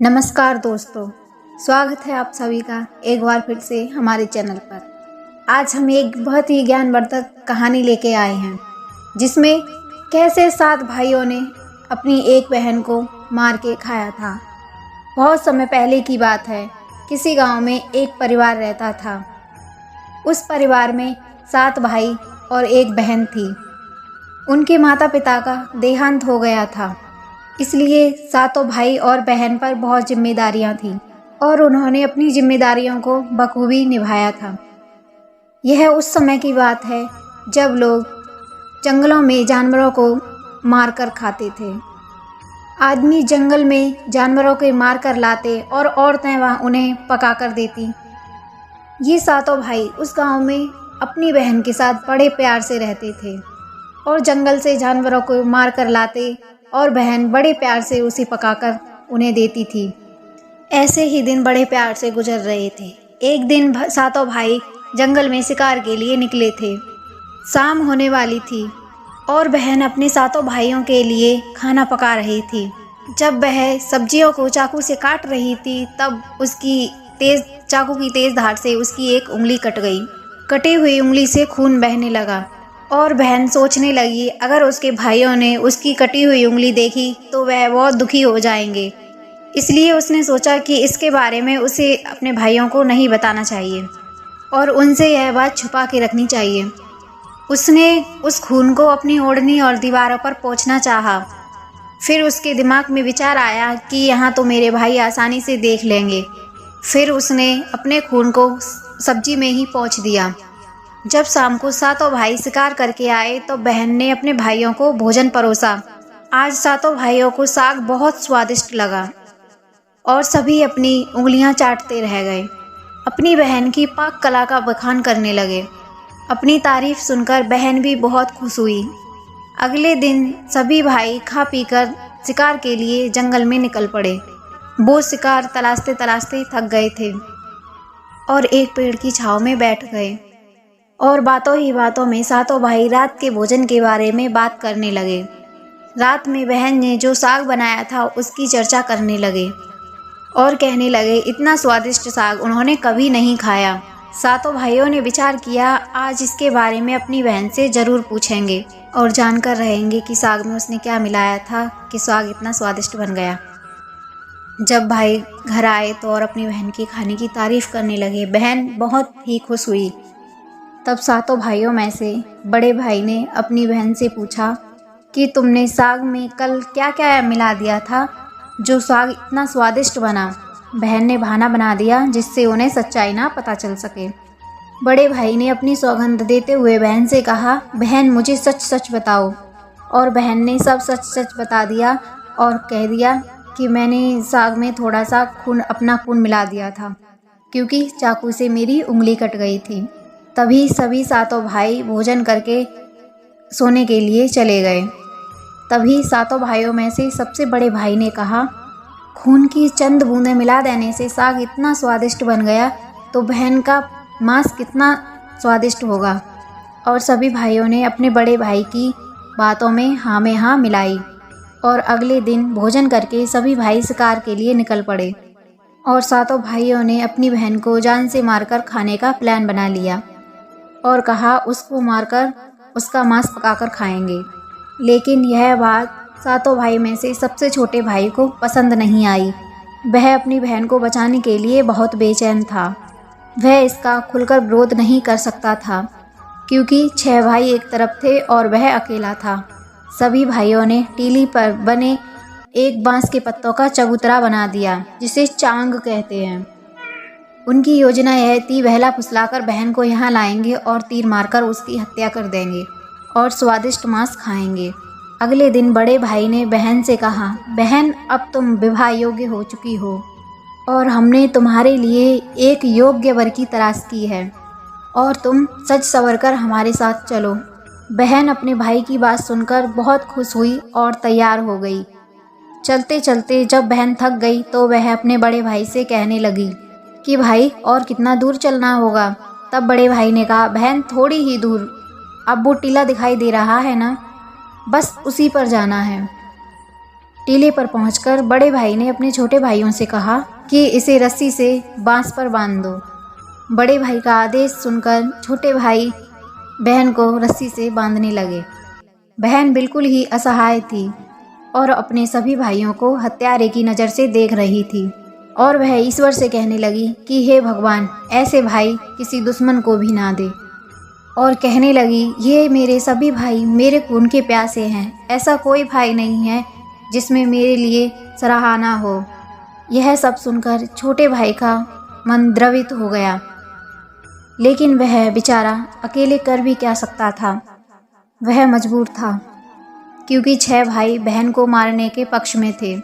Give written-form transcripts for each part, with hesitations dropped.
नमस्कार दोस्तों, स्वागत है आप सभी का एक बार फिर से हमारे चैनल पर। आज हम एक बहुत ही ज्ञानवर्धक कहानी लेके आए हैं, जिसमें कैसे 7 भाइयों ने अपनी एक बहन को मार के खाया था। बहुत समय पहले की बात है। किसी गांव में एक परिवार रहता था। उस परिवार में 7 भाई और एक बहन थी। उनके माता पिता का देहांत हो गया था, इसलिए 7 भाई और बहन पर बहुत जिम्मेदारियां थीं और उन्होंने अपनी जिम्मेदारियों को बखूबी निभाया था। यह उस समय की बात है जब लोग जंगलों में जानवरों को मारकर खाते थे। आदमी जंगल में जानवरों को मारकर लाते और औरतें वहाँ उन्हें पकाकर देती। ये 7 भाई उस गांव में अपनी बहन के साथ बड़े प्यार से रहते थे और जंगल से जानवरों को मारकर लाते और बहन बड़े प्यार से उसे पकाकर उन्हें देती थी। ऐसे ही दिन बड़े प्यार से गुजर रहे थे। एक दिन 7 भाई जंगल में शिकार के लिए निकले थे। शाम होने वाली थी और बहन अपने 7 भाइयों के लिए खाना पका रही थी। जब वह सब्जियों को चाकू से काट रही थी, तब चाकू की तेज धार से उसकी एक उंगली कट गई। कटी हुई उंगली से खून बहने लगा और बहन सोचने लगी, अगर उसके भाइयों ने उसकी कटी हुई उंगली देखी तो वह बहुत दुखी हो जाएंगे। इसलिए उसने सोचा कि इसके बारे में उसे अपने भाइयों को नहीं बताना चाहिए और उनसे यह बात छुपा के रखनी चाहिए। उसने उस खून को अपनी ओढ़नी और दीवारों पर पोंछना चाहा। फिर उसके दिमाग में विचार आया कि यहाँ तो मेरे भाई आसानी से देख लेंगे। फिर उसने अपने खून को सब्जी में ही पोंछ दिया। जब शाम को 7 भाई शिकार करके आए तो बहन ने अपने भाइयों को भोजन परोसा। आज 7 भाइयों को साग बहुत स्वादिष्ट लगा और सभी अपनी उंगलियां चाटते रह गए। अपनी बहन की पाक कला का बखान करने लगे। अपनी तारीफ सुनकर बहन भी बहुत खुश हुई। अगले दिन सभी भाई खा पीकर शिकार के लिए जंगल में निकल पड़े। वो शिकार तलाशते तलाशते थक गए थे और एक पेड़ की छांव में बैठ गए और बातों ही बातों में 7 भाई रात के भोजन के बारे में बात करने लगे। रात में बहन ने जो साग बनाया था उसकी चर्चा करने लगे और कहने लगे, इतना स्वादिष्ट साग उन्होंने कभी नहीं खाया। 7 भाइयों ने विचार किया, आज इसके बारे में अपनी बहन से ज़रूर पूछेंगे और जानकर रहेंगे कि साग में उसने क्या मिलाया था कि साग इतना स्वादिष्ट बन गया। जब भाई घर आए तो और अपनी बहन की खाने की तारीफ़ करने लगे। बहन बहुत ही खुश हुई। तब 7 भाइयों में से बड़े भाई ने अपनी बहन से पूछा कि तुमने साग में कल क्या क्या मिला दिया था जो साग इतना स्वादिष्ट बना। बहन ने बहाना बना दिया जिससे उन्हें सच्चाई ना पता चल सके। बड़े भाई ने अपनी सौगंध देते हुए बहन से कहा, बहन मुझे सच सच बताओ। और बहन ने सब सच सच बता दिया और कह दिया कि मैंने साग में थोड़ा सा अपना खून मिला दिया था क्योंकि चाकू से मेरी उंगली कट गई थी। तभी सभी 7 भाई भोजन करके सोने के लिए चले गए। तभी 7 भाइयों में से सबसे बड़े भाई ने कहा, खून की चंद बूंदें मिला देने से साग इतना स्वादिष्ट बन गया तो बहन का मांस कितना स्वादिष्ट होगा। और सभी भाइयों ने अपने बड़े भाई की बातों में हाँ मिलाई और अगले दिन भोजन करके सभी भाई शिकार के लिए निकल पड़े और 7 भाइयों ने अपनी बहन को जान से मारकर खाने का प्लान बना लिया और कहा उसको मारकर उसका मांस पकाकर खाएंगे। लेकिन यह बात 7 भाई में से सबसे छोटे भाई को पसंद नहीं आई। वह अपनी बहन को बचाने के लिए बहुत बेचैन था। वह इसका खुलकर विरोध नहीं कर सकता था क्योंकि 6 भाई एक तरफ थे और वह अकेला था। सभी भाइयों ने टीली पर बने एक बांस के पत्तों का चबूतरा बना दिया जिसे चांग कहते हैं। उनकी योजना यह थी, बहला फुसलाकर बहन को यहाँ लाएंगे और तीर मारकर उसकी हत्या कर देंगे और स्वादिष्ट मांस खाएंगे। अगले दिन बड़े भाई ने बहन से कहा, बहन अब तुम विवाह योग्य हो चुकी हो और हमने तुम्हारे लिए एक योग्य वर की तलाश की है और तुम सज संवर कर हमारे साथ चलो। बहन अपने भाई की बात सुनकर बहुत खुश हुई और तैयार हो गई। चलते चलते जब बहन थक गई तो वह अपने बड़े भाई से कहने लगी कि भाई और कितना दूर चलना होगा। तब बड़े भाई ने कहा, बहन थोड़ी ही दूर, अब वो टीला दिखाई दे रहा है ना, बस उसी पर जाना है। टीले पर पहुंचकर बड़े भाई ने अपने छोटे भाइयों से कहा कि इसे रस्सी से बांस पर बांध दो। बड़े भाई का आदेश सुनकर छोटे भाई बहन को रस्सी से बांधने लगे। बहन बिल्कुल ही असहाय थी और अपने सभी भाइयों को हत्यारे की नज़र से देख रही थी और वह ईश्वर से कहने लगी कि हे भगवान, ऐसे भाई किसी दुश्मन को भी ना दे। और कहने लगी, ये मेरे सभी भाई मेरे खून के प्यासे हैं, ऐसा कोई भाई नहीं है जिसमें मेरे लिए सराहना हो। यह सब सुनकर छोटे भाई का मन द्रवित हो गया, लेकिन वह बेचारा अकेले कर भी क्या सकता था। वह मजबूर था क्योंकि 6 भाई बहन को मारने के पक्ष में थे।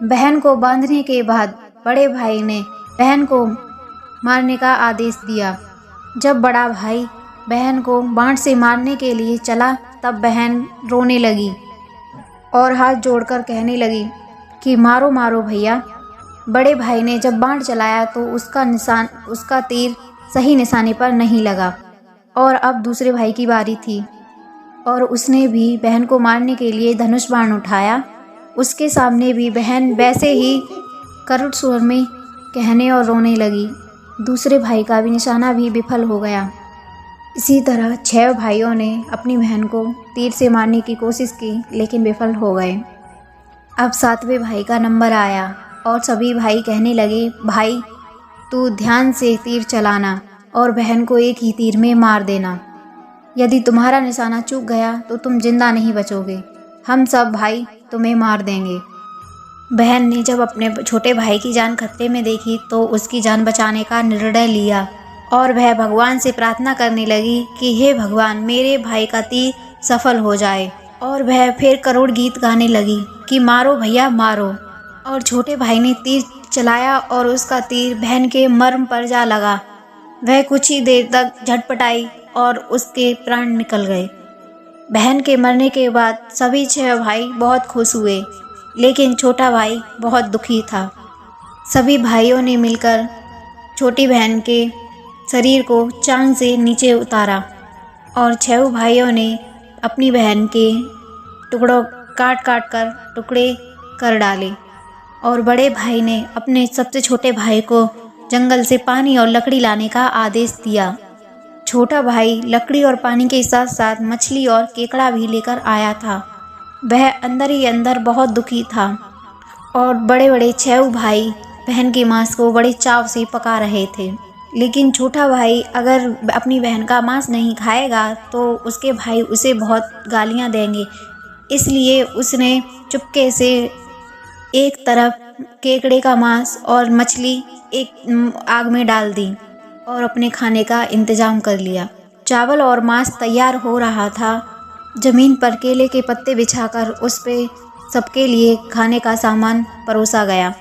बहन को बांधने के बाद बड़े भाई ने बहन को मारने का आदेश दिया। जब बड़ा भाई बहन को बाण से मारने के लिए चला तब बहन रोने लगी और हाथ जोड़कर कहने लगी कि मारो मारो भैया। बड़े भाई ने जब बाण चलाया तो उसका तीर सही निशाने पर नहीं लगा और अब दूसरे भाई की बारी थी और उसने भी बहन को मारने के लिए धनुष बाण उठाया। उसके सामने भी बहन वैसे ही करुण स्वर में कहने और रोने लगी। दूसरे भाई का भी निशाना भी विफल हो गया। इसी तरह 6 भाइयों ने अपनी बहन को तीर से मारने की कोशिश की, लेकिन विफल हो गए। अब 7वें भाई का नंबर आया और सभी भाई कहने लगे, भाई तू ध्यान से तीर चलाना और बहन को एक ही तीर में मार देना। यदि तुम्हारा निशाना चूक गया तो तुम जिंदा नहीं बचोगे, हम सब भाई तुम्हें मार देंगे। बहन ने जब अपने छोटे भाई की जान खतरे में देखी तो उसकी जान बचाने का निर्णय लिया और वह भगवान से प्रार्थना करने लगी कि हे भगवान, मेरे भाई का तीर सफल हो जाए। और वह फिर करुण गीत गाने लगी कि मारो भैया मारो। और छोटे भाई ने तीर चलाया और उसका तीर बहन के मर्म पर जा लगा। वह कुछ ही देर तक झटपटाई और उसके प्राण निकल गए। बहन के मरने के बाद सभी 6 भाई बहुत खुश हुए, लेकिन छोटा भाई बहुत दुखी था। सभी भाइयों ने मिलकर छोटी बहन के शरीर को चांद से नीचे उतारा और 6 भाइयों ने अपनी बहन के टुकड़ों काट कर टुकड़े कर डाले और बड़े भाई ने अपने सबसे छोटे भाई को जंगल से पानी और लकड़ी लाने का आदेश दिया। छोटा भाई लकड़ी और पानी के साथ साथ मछली और केकड़ा भी लेकर आया था। वह अंदर ही अंदर बहुत दुखी था और बड़े बड़े 6 भाई बहन के मांस को बड़े चाव से पका रहे थे। लेकिन छोटा भाई अगर अपनी बहन का मांस नहीं खाएगा तो उसके भाई उसे बहुत गालियां देंगे, इसलिए उसने चुपके से एक तरफ केकड़े का मांस और मछली एक आग में डाल दी और अपने खाने का इंतजाम कर लिया। चावल और मांस तैयार हो रहा था। ज़मीन पर केले के पत्ते बिछाकर उस पे सबके लिए खाने का सामान परोसा गया।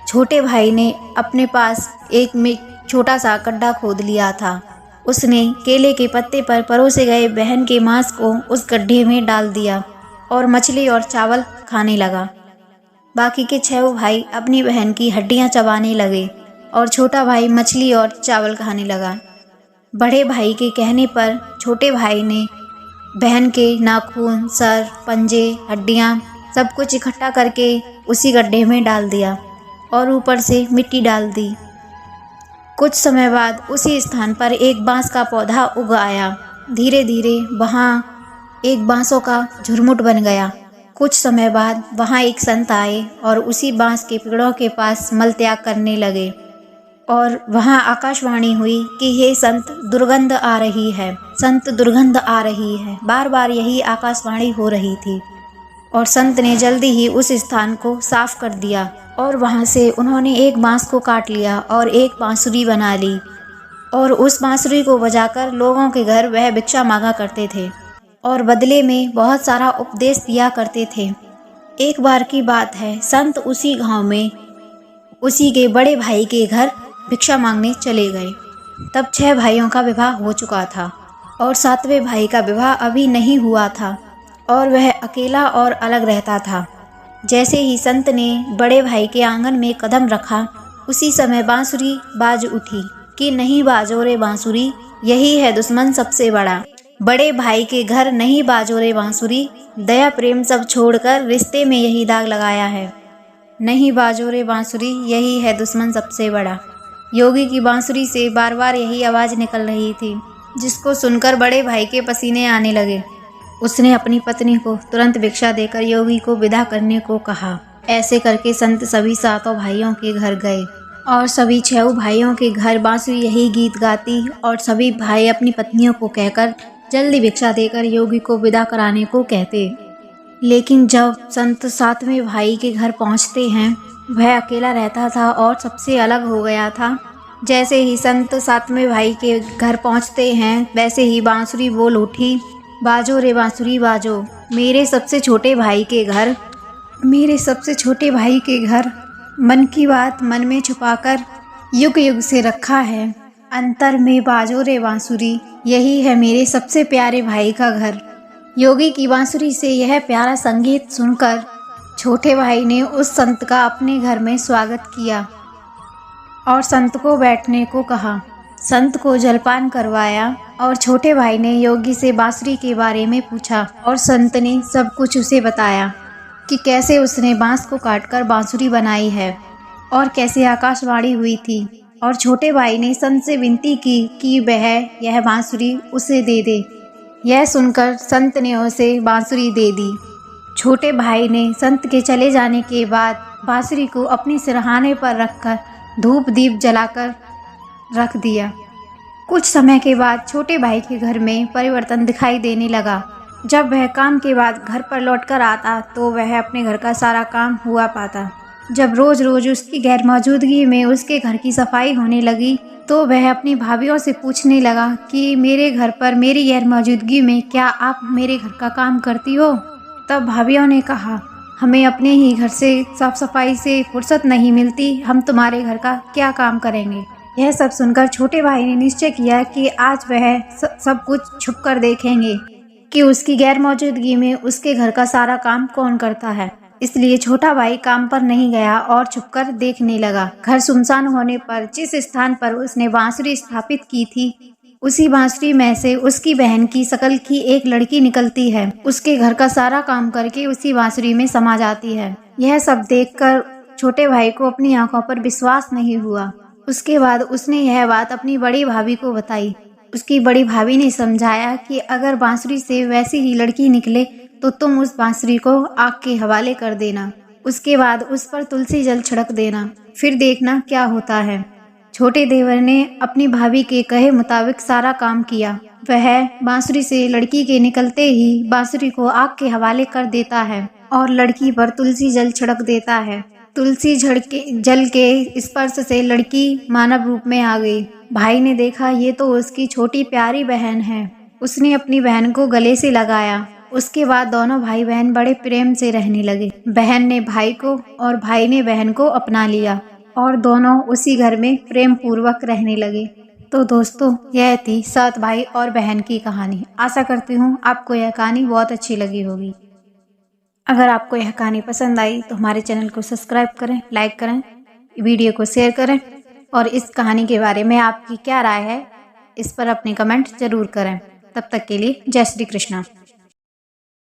छोटे भाई ने अपने पास एक में छोटा सा गड्ढा खोद लिया था। उसने केले के पत्ते पर परोसे गए बहन के मांस को उस गड्ढे में डाल दिया और मछली और चावल खाने लगा। बाकी के 6 भाई अपनी बहन की हड्डियां चबाने लगे और छोटा भाई मछली और चावल खाने लगा। बड़े भाई के कहने पर छोटे भाई ने बहन के नाखून, सर, पंजे, हड्डियां सब कुछ इकट्ठा करके उसी गड्ढे में डाल दिया और ऊपर से मिट्टी डाल दी। कुछ समय बाद उसी स्थान पर एक बांस का पौधा उग आया। धीरे धीरे वहाँ एक बांसों का झुरमुट बन गया। कुछ समय बाद वहाँ एक संत आए और उसी बांस के पेड़ों के पास मल त्याग करने लगे और वहाँ आकाशवाणी हुई कि हे संत, दुर्गंध आ रही है, संत दुर्गंध आ रही है। बार बार यही आकाशवाणी हो रही थी और संत ने जल्दी ही उस स्थान को साफ कर दिया और वहाँ से उन्होंने एक बांस को काट लिया और एक बांसुरी बना ली और उस बांसुरी को बजाकर लोगों के घर वह भिक्षा मांगा करते थे और बदले में बहुत सारा उपदेश दिया करते थे। एक बार की बात है, संत उसी गांव में उसी के बड़े भाई के घर भिक्षा मांगने चले गए। तब 6 भाइयों का विवाह हो चुका था और 7वें भाई का विवाह अभी नहीं हुआ था और वह अकेला और अलग रहता था। जैसे ही संत ने बड़े भाई के आंगन में कदम रखा, उसी समय बांसुरी बाज उठी कि नहीं बाजो रे बांसुरी, यही है दुश्मन सबसे बड़ा। बड़े भाई के घर नहीं बाजो रे बांसुरी, दया प्रेम सब छोड़कर रिश्ते में यही दाग लगाया है। नहीं बाजो रे बांसुरी, यही है दुश्मन सबसे बड़ा। योगी की बांसुरी से बार बार यही आवाज़ निकल रही थी, जिसको सुनकर बड़े भाई के पसीने आने लगे। उसने अपनी पत्नी को तुरंत भिक्षा देकर योगी को विदा करने को कहा। ऐसे करके संत सभी सातों भाइयों के घर गए और सभी 6 भाइयों के घर बांसुरी यही गीत गाती और सभी भाई अपनी पत्नियों को कहकर जल्दी भिक्षा देकर योगी को विदा कराने को कहते। लेकिन जब संत 7वें भाई के घर पहुंचते हैं, वह अकेला रहता था और सबसे अलग हो गया था। जैसे ही संत 7वें भाई के घर पहुंचते हैं, वैसे ही बांसुरी बोल उठी, बाजो रे बांसुरी बाजो, मेरे सबसे छोटे भाई के घर, मेरे सबसे छोटे भाई के घर। मन की बात मन में छुपाकर युग युग से रखा है, अंतर में बाजो रे बांसुरी, यही है मेरे सबसे प्यारे भाई का घर। योगी की बांसुरी से यह प्यारा संगीत सुनकर छोटे भाई ने उस संत का अपने घर में स्वागत किया और संत को बैठने को कहा। संत को जलपान करवाया और छोटे भाई ने योगी से बांसुरी के बारे में पूछा और संत ने सब कुछ उसे बताया कि कैसे उसने बांस को काटकर बांसुरी बनाई है और कैसे आकाशवाणी हुई थी। और छोटे भाई ने संत से विनती की कि वह यह बांसुरी उसे दे दे। यह सुनकर संत ने उसे बांसुरी दे दी। छोटे भाई ने संत के चले जाने के बाद बांसुरी को अपने सिरहाने पर रखकर धूप दीप जलाकर रख दिया। कुछ समय के बाद छोटे भाई के घर में परिवर्तन दिखाई देने लगा। जब वह काम के बाद घर पर लौटकर आता तो वह अपने घर का सारा काम हुआ पाता। जब रोज रोज उसकी गैर मौजूदगी में उसके घर की सफाई होने लगी तो वह अपनी भाभीयों से पूछने लगा कि मेरे घर पर मेरी गैर मौजूदगी में क्या आप मेरे घर का काम करती हो? तब भाभीयों ने कहा, हमें अपने ही घर से साफ सफाई से फुर्सत नहीं मिलती, हम तुम्हारे घर का क्या काम करेंगे। यह सब सुनकर छोटे भाई ने निश्चय किया कि आज वह सब कुछ छुप कर देखेंगे कि उसकी गैर मौजूदगी में उसके घर का सारा काम कौन करता है। इसलिए छोटा भाई काम पर नहीं गया और छुपकर देखने लगा। घर सुनसान होने पर जिस स्थान पर उसने बांसुरी स्थापित की थी, उसी बांसुरी में से उसकी बहन की शकल की एक लड़की निकलती है। उसके घर का सारा काम करके उसी बांसुरी में समा जाती है। यह सब देखकर छोटे भाई को अपनी आंखों पर विश्वास नहीं हुआ। उसके बाद उसने यह बात अपनी बड़ी भाभी को बताई। उसकी बड़ी भाभी ने समझाया कि अगर बांसुरी से वैसी ही लड़की निकले तो तुम उस बांसुरी को आग के हवाले कर देना। उसके बाद उस पर तुलसी जल छिड़क देना, फिर देखना क्या होता है। छोटे देवर ने अपनी भाभी के कहे मुताबिक सारा काम किया। वह बांसुरी से लड़की के निकलते ही बांसुरी को आग के हवाले कर देता है और लड़की पर तुलसी जल छिड़क देता है। तुलसी जल के स्पर्श से लड़की मानव रूप में आ गई। भाई ने देखा ये तो उसकी छोटी प्यारी बहन है। उसने अपनी बहन को गले से लगाया। उसके बाद दोनों भाई बहन बड़े प्रेम से रहने लगे। बहन ने भाई को और भाई ने बहन को अपना लिया और दोनों उसी घर में प्रेम पूर्वक रहने लगे। तो दोस्तों, यह थी 7 भाई और बहन की कहानी। आशा करती हूँ आपको यह कहानी बहुत अच्छी लगी होगी। अगर आपको यह कहानी पसंद आई तो हमारे चैनल को सब्सक्राइब करें, लाइक करें, वीडियो को शेयर करें और इस कहानी के बारे में आपकी क्या राय है इस पर अपने कमेंट जरूर करें। तब तक के लिए जय श्री कृष्णा।